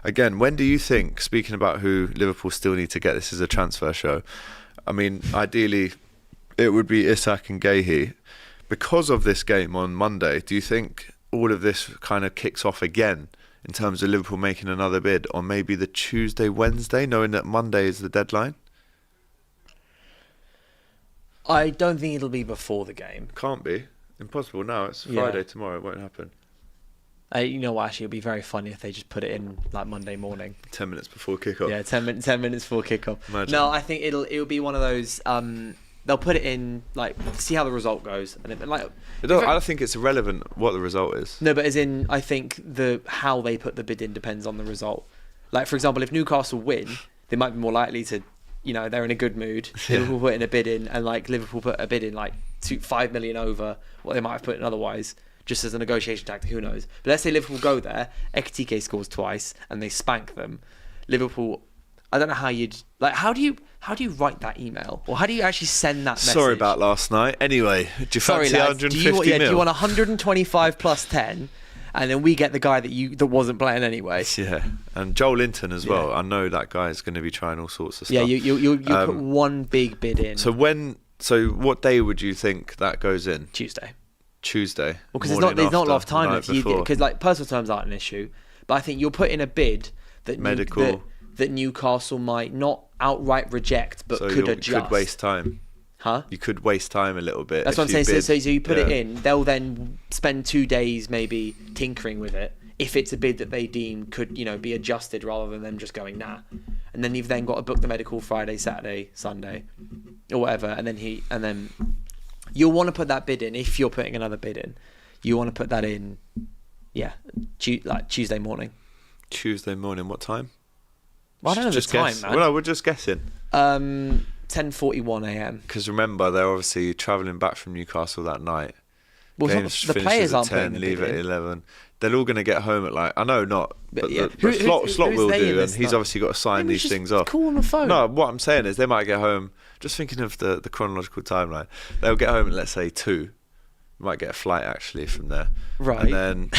again, when do you think, speaking about who Liverpool still need to get, this is a transfer show, I mean, ideally it would be Isak and Gahey, because of this game on Monday, do you think all of this kind of kicks off again in terms of Liverpool making another bid on maybe the Tuesday, Wednesday, knowing that Monday is the deadline? I don't think it'll be before the game. Can't be. Impossible now. It's Friday tomorrow. It won't happen. You know what? Actually, it'd be very funny if they just put it in like Monday morning. 10 minutes before kickoff. Yeah, 10 minutes before kickoff. Imagine. No, I think it'll be one of those. They'll put it in like see how the result goes, and I don't think it's irrelevant what the result is. No, but as in, I think how they put the bid in depends on the result. Like for example, if Newcastle win, they might be more likely to, they're in a good mood. Yeah. Liverpool put in a bid in, and like Liverpool put a bid in like 5 million over what they might have put in otherwise. Just as a negotiation tactic, who knows? But let's say Liverpool go there, Ekitike scores twice, and they spank them. Liverpool, I don't know how you'd like. How do you write that email, or how do you actually send that message? Sorry about last night. Anyway, do you fancy 150 mil? Do you want 125 plus 10, and then we get the guy that wasn't playing anyway? Yeah, and Joel Linton as well. I know that guy is going to be trying all sorts of stuff. Yeah, you put one big bid in. So what day would you think that goes in? Tuesday. Well, because there's not a lot of time left. Because like personal terms aren't an issue, but I think you'll put in a bid that that Newcastle might not outright reject, but could adjust. You could waste time. Huh? You could waste time a little bit. That's what I'm saying. So you put it in. They'll then spend 2 days maybe tinkering with it. If it's a bid that they deem could be adjusted rather than them just going nah, and then you've then got to book the medical Friday, Saturday, Sunday, or whatever, and then. You'll want to put that bid in if you're putting another bid in. You want to put that in, like Tuesday morning. Tuesday morning, what time? Well, I don't know the time, man. Well, we're just guessing. 10:41 a.m. Because remember, they're obviously travelling back from Newcastle that night. Well, the players aren't at 10, putting leave at at 11. They're all going to get home at I know not, but yeah. Slot will do, and he's obviously got to sign these things off. Call on the phone. No, what I'm saying is they might get home. Just thinking of the chronological timeline, they'll get home at let's say 2. Might get a flight actually from there, right? And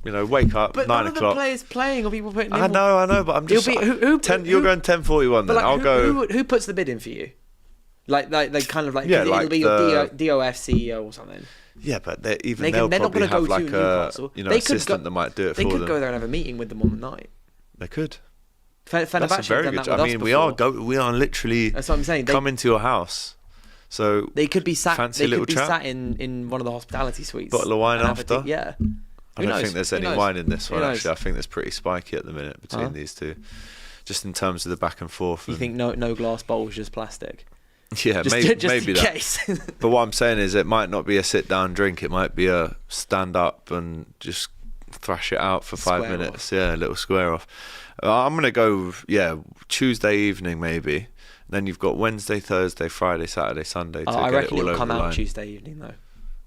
then wake up but 9 o'clock. But none of the players playing or people putting. I know, but I'm just. You're going 10:41. Then I'll go. Who puts the bid in for you? Like kind of like it'll be your DOF CEO or something. Yeah, but they'll not probably going to have go like a assistant that might do it for them. They could go there and have a meeting with them on the night. They could. That's a very good. I mean, we are literally. That's what I'm saying. Coming to your house, so they could be sat. Fancy They little could be chat. sat in one of the hospitality suites. Bottle of wine after. Yeah. I don't think there's any wine in this one. Actually, I think there's pretty spiky at the minute between these two, just in terms of the back and forth. You think no glass bowls, just plastic? Yeah, just maybe in that. Case. But what I'm saying is, it might not be a sit-down drink. It might be a stand up and just thrash it out for 5 minutes. Yeah, a little square off. I'm gonna go. Tuesday evening maybe. Then you've got Wednesday, Thursday, Friday, Saturday, Sunday. I reckon it'll come out Tuesday evening though.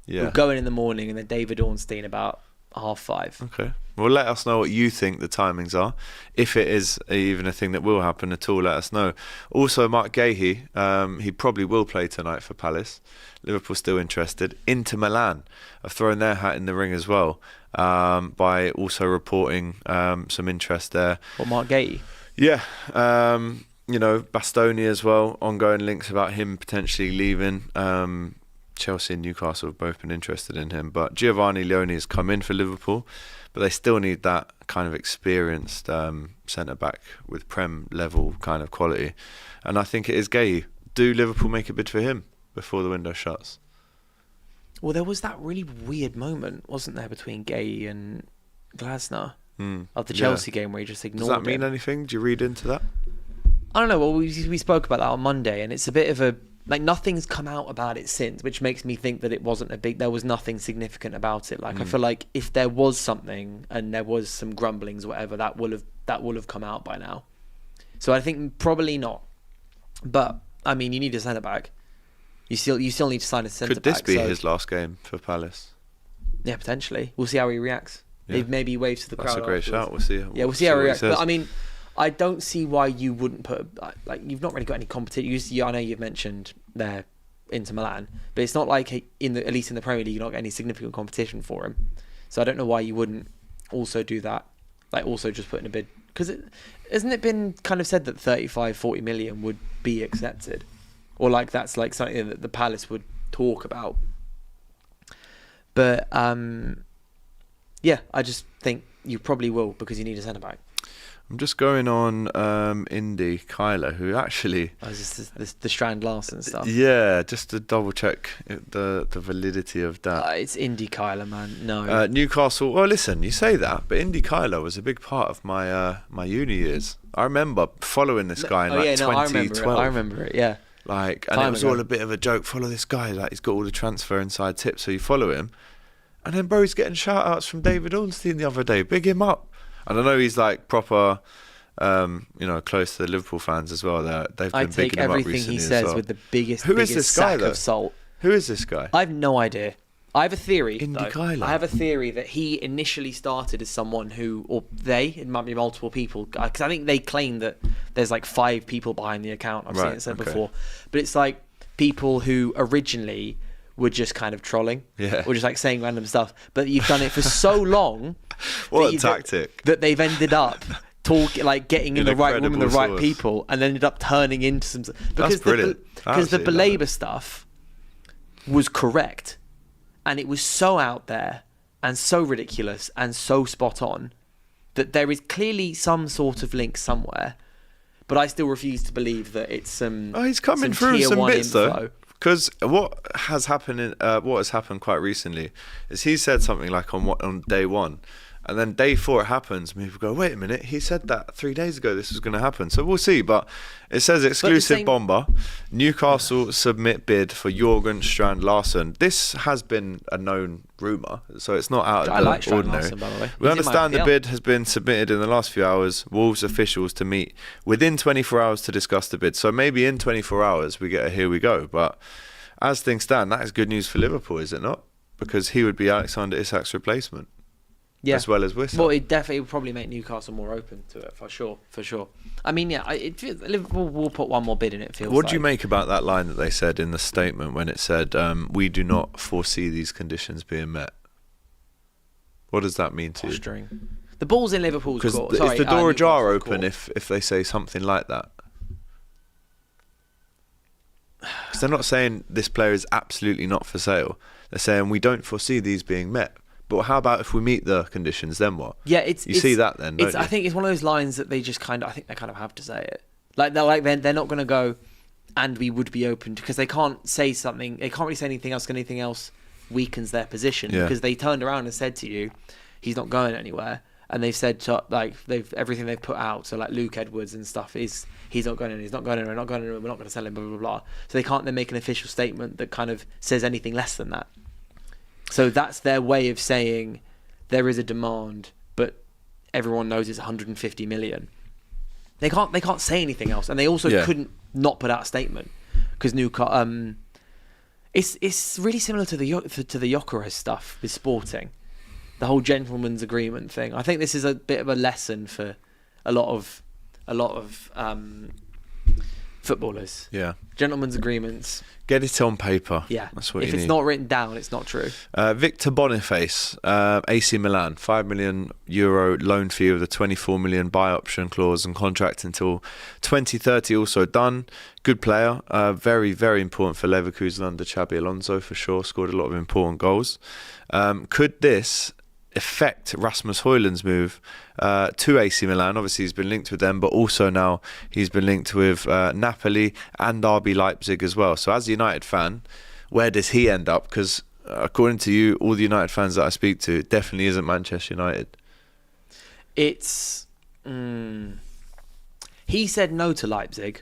Yeah. We'll go in the morning and then David Ornstein about 5:30. Okay. Well, let us know what you think the timings are. If it is even a thing that will happen at all, let us know. Also, Mark Gahey, he probably will play tonight for Palace. Liverpool still interested. Inter Milan have thrown their hat in the ring as well, by also reporting some interest there. What, Mark Gahey? Yeah. Bastoni as well. Ongoing links about him potentially leaving. Chelsea and Newcastle have both been interested in him. But Giovanni Leone has come in for Liverpool, but they still need that kind of experienced centre-back with Prem level kind of quality. And I think it is Gahey. Do Liverpool make a bid for him before the window shuts? Well, there was that really weird moment, wasn't there, between Gahey and Glasner of the Chelsea game where he just ignored him. Does that mean anything? Do you read into that? I don't know. Well, we spoke about that on Monday, and it's a bit of a... nothing's come out about it since, which makes me think that it wasn't there was nothing significant about it. I feel like if there was something and there was some grumblings or whatever, that will have come out by now. So I think probably not. But I mean, you need a centre back. You still need to sign a centre back. Could this be his last game for Palace? Yeah, potentially. We'll see how he reacts. Yeah. Maybe he waves to the crowd. That's a great shout. We'll see. We'll see how he reacts. But I mean, I don't see why you wouldn't put you've not really got any competition. I know you've mentioned there Inter Milan, but it's not like at least in the Premier League you're not getting any significant competition for him. So I don't know why you wouldn't also do that. Also just put in a bid, because hasn't it been kind of said that 35-40 million would be accepted, or that's something that the Palace would talk about. But yeah, I just think you probably will because you need a centre back. I'm just going on Indy Kyler, who actually... Oh, is this the Strand Larsen stuff? Yeah, just to double check the validity of that. It's Indy Kyler, man. No. Newcastle. Well, listen, you say that, but Indy Kyler was a big part of my my uni years. I remember following this guy in 2012. I remember it. Yeah. And it was all a bit of a joke. Follow this guy, like he's got all the transfer inside tips, so you follow him. And then, bro, he's getting shout-outs from David Ornstein the other day. Big him up. And I know he's like proper, close to the Liverpool fans as well. They've been bigging him up recently. I take everything he says with the biggest sack of salt. Who is this guy? I have no idea. I have a theory. Kyler. I have a theory that he initially started as someone who, or it might be multiple people, because I think they claim that there's like 5 people behind the account. I've seen it said before, but it's like people who originally were just kind of trolling, or just like saying random stuff. But you've done it for so long. What a tactic! That they've ended up getting in the right room and the right people, and ended up turning into some. That's brilliant. Because the Belabor stuff was correct, and it was so out there and so ridiculous and so spot on that there is clearly some sort of link somewhere. But I still refuse to believe that it's he's coming through some bits though. Because what has happened quite recently is he said something like on day 1, and then day 4 it happens. And people go, wait a minute, he said that 3 days ago this was going to happen. So we'll see. But it says exclusive bomber. Newcastle submit bid for Jørgen Strand Larsen. This has been a known rumour, so it's not out of the ordinary. Larsen, by the way. We understand the bid has been submitted in the last few hours. Wolves officials to meet within 24 hours to discuss the bid. So maybe in 24 hours we get a here we go. But as things stand, that is good news for Liverpool, is it not? Because he would be Alexander Isak's replacement. Yeah. As well as Wissa. Well, it definitely would probably make Newcastle more open to it, for sure. I mean, yeah, Liverpool will put one more bid in, it feels What do you make about that line that they said in the statement when it said, we do not foresee these conditions being met? What does that mean to you? The ball's in Liverpool's court. Is the door ajar open if they say something like that? Because they're not saying this player is absolutely not for sale. They're saying we don't foresee these being met. But how about if we meet the conditions, then what? Yeah, you see that then, don't you? I think it's one of those lines that they just kind of have to say it. They're not going to go, and we would be open, because they can't say something. They can't really say anything else. Anything else weakens their position, because they turned around and said to you, he's not going anywhere. And they've said everything they've put out. So like Luke Edwards and stuff is he's not going anywhere. We're not going to sell him. Blah blah blah. So they can't then make an official statement that kind of says anything less than that. So that's their way of saying there is a demand, but everyone knows it's 150 million. They can't say anything else, and they also couldn't not put out a statement because Newcastle. It's really similar to the Gyökeres stuff with Sporting, the whole gentleman's agreement thing. I think this is a bit of a lesson for a lot of footballers. Yeah, gentleman's agreements. Get it on paper. Yeah, that's what you need. If it's not written down, it's not true. Victor Boniface, AC Milan, €5 million loan fee with a 24 million buy option clause and contract until 2030. Also done. Good player. Very, very important for Leverkusen under Xabi Alonso for sure. Scored a lot of important goals. Could this affect Rasmus Højlund's move to AC Milan? Obviously he's been linked with them, but also now he's been linked with Napoli and RB Leipzig as well. So as a United fan, where does he end up? Because according to you, all the United fans that I speak to, it definitely isn't Manchester United. It's he said no to Leipzig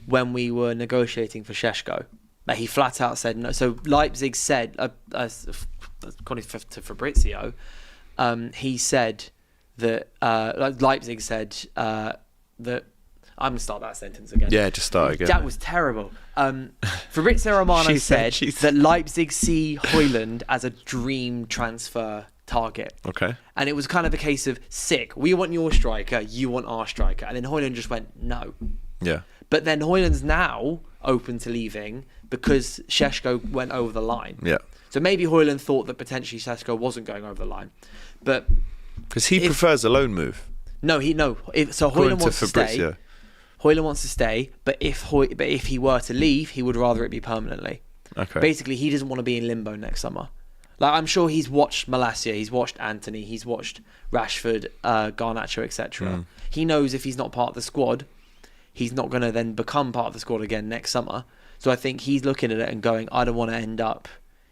when we were negotiating for Šeško. Like he flat out said no. So Leipzig said, according to Fabrizio, he said that Leipzig said that. I'm going to start that sentence again. Yeah, just start again. That was terrible. Fabrizio Romano said that Leipzig see Højlund as a dream transfer target. Okay. And it was kind of a case of, sick, we want your striker, you want our striker. And then Højlund just went, no. Yeah. But then Højlund's now open to leaving because Šeško went over the line. Yeah. So maybe Højlund thought that potentially Šeško wasn't going over the line. But because he prefers a loan move. So Højlund wants to stay. Højlund wants to stay, but if he were to leave, he would rather it be permanently. Okay. Basically, he doesn't want to be in limbo next summer. Like, I'm sure he's watched Malacia, he's watched Anthony, he's watched Rashford, Garnacho, etc. He knows if he's not part of the squad, he's not going to then become part of the squad again next summer. So I think he's looking at it and going, I don't want to end up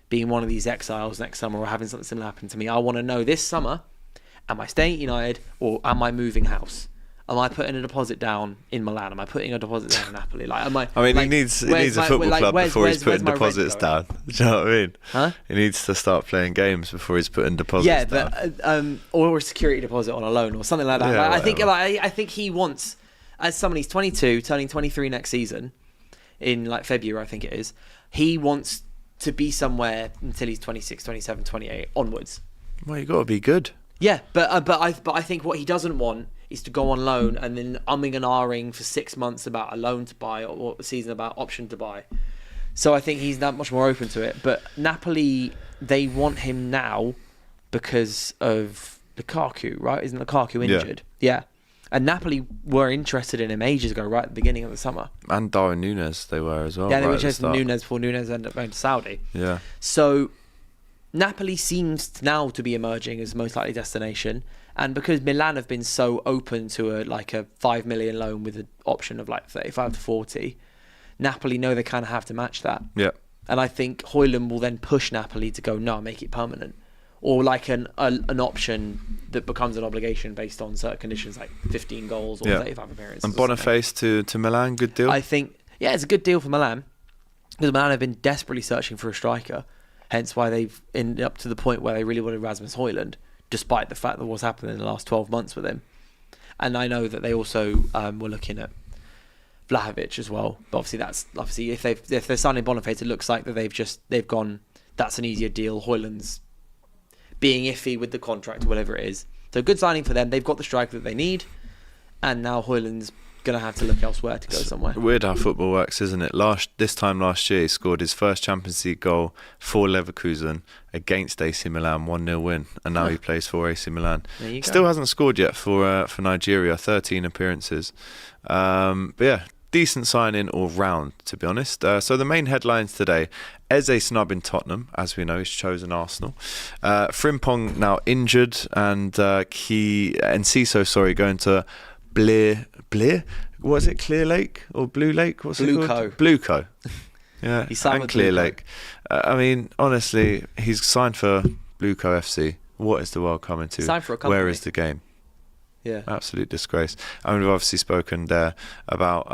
being one of these exiles next summer or having something similar happen to me. I want to know this summer, am I staying at United or am I moving house? Am I putting a deposit down in Milan? Am I putting a deposit down in Napoli? Like, am I? I mean, like, he needs a football club before he's putting deposits down. Do you know what I mean? Huh? He needs to start playing games before he's putting deposits down. Yeah, but or a security deposit on a loan or something like that. Yeah, I think he wants, as someone, he's 22, turning 23 next season, in like February, I think it is. He wants to be somewhere until he's 26, 27, 28 onwards. Well, you got to be good. Yeah, but I think what he doesn't want is to go on loan and then umming and ahhing for 6 months about a loan to buy or a season about option to buy. So I think he's that much more open to it. But Napoli, they want him now because of Lukaku, right? Isn't Lukaku injured? Yeah. And Napoli were interested in him ages ago, right at the beginning of the summer. And Darwin Núñez, they were as well. Yeah, they were interested in Núñez before Núñez ended up going to Saudi. Yeah. So Napoli seems now to be emerging as the most likely destination. And because Milan have been so open to a 5 million loan with an option of like 35 to 40, Napoli know they kind of have to match that. Yeah. And I think Højlund will then push Napoli to go, no, make it permanent. Or like an option that becomes an obligation based on certain conditions, like 15 goals or 35 appearances. And Boniface to Milan, good deal? I think, yeah, it's a good deal for Milan. Because Milan have been desperately searching for a striker. Hence why they've ended up to the point where they really wanted Rasmus Højlund, despite the fact that what's happened in the last 12 months with him. And I know that they also were looking at Vlahovic as well. But obviously if they're signing Boniface, it looks like that they've gone, that's an easier deal. Højlund's being iffy with the contract or whatever it is. So good signing for them. They've got the striker that they need, and now Højlund's going to have to look elsewhere to go somewhere. Weird how football works, isn't it? This time last year, he scored his first Champions League goal for Leverkusen against AC Milan, 1-0 win, and now he plays for AC Milan. Still hasn't scored yet for Nigeria, 13 appearances. But yeah, decent signing all round, to be honest. So the main headlines today: Eze SNUBS Tottenham, as we know, he's chosen Arsenal. Frimpong now injured, and Enciso, going to Blair. Was it Clear Lake or Blue Lake? What's it called? Blueco. Yeah, and Clear Lake. I mean, honestly, he's signed for Blueco FC. What is the world coming to? Signed for a company. Where is the game? Yeah, absolute disgrace. And we've obviously spoken there about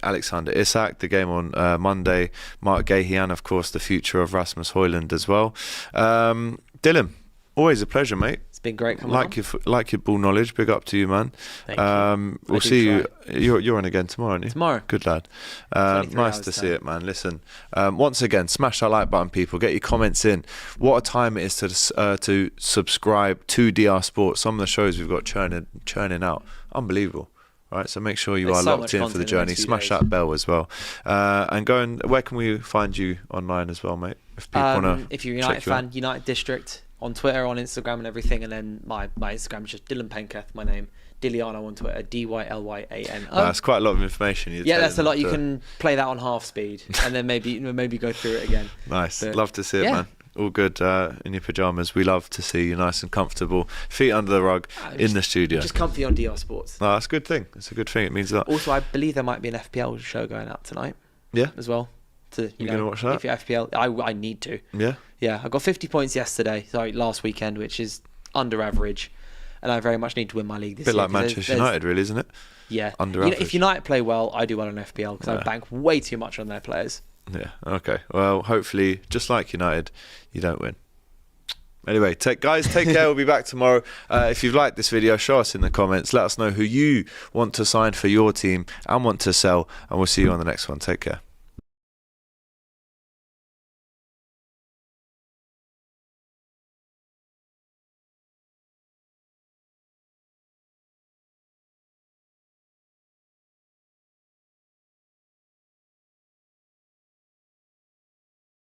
Alexander Isak, the game on Monday, Mark Gahey, and of course the future of Rasmus Højlund as well. Dylan, always a pleasure, mate. It's been great coming on. Like your ball knowledge. Big up to you, man. Thank you. We'll see you. You're on again tomorrow, aren't you? Tomorrow. Good lad. Nice to see it, man. Listen, once again, smash that like button, people. Get your comments in. What a time it is to subscribe to DR Sport. Some of the shows we've got churning out. Unbelievable. Right, so make sure you are locked in for the journey. Smash that bell as well. And where can we find you online as well, mate? If people if you're a United fan, United District on Twitter, on Instagram and everything, and then my Instagram is just Dylan Penketh, my name. Diliano on Twitter, DYLYANO. That's quite a lot of information. That's a lot. You can play that on half speed and then maybe go through it again. Nice. But love to see it, man. All good in your pyjamas. We love to see you nice and comfortable, feet under the rug in the studio. Just comfy on DR Sports. No, that's a good thing. It's a good thing. It means a lot. Also, I believe there might be an FPL show going out tonight. Yeah. As well. You're going to watch that? If you're FPL, I need to. Yeah. Yeah, I got 50 points last weekend, which is under average. And I very much need to win my league this year. A bit like Manchester United, really, isn't it? Yeah. Under average. If United play well, I do well on FPL because I bank way too much on their players. Yeah, okay. Well, hopefully, just like United, you don't win. Anyway, take care. We'll be back tomorrow. If you've liked this video, show us in the comments. Let us know who you want to sign for your team and want to sell. And we'll see you on the next one. Take care.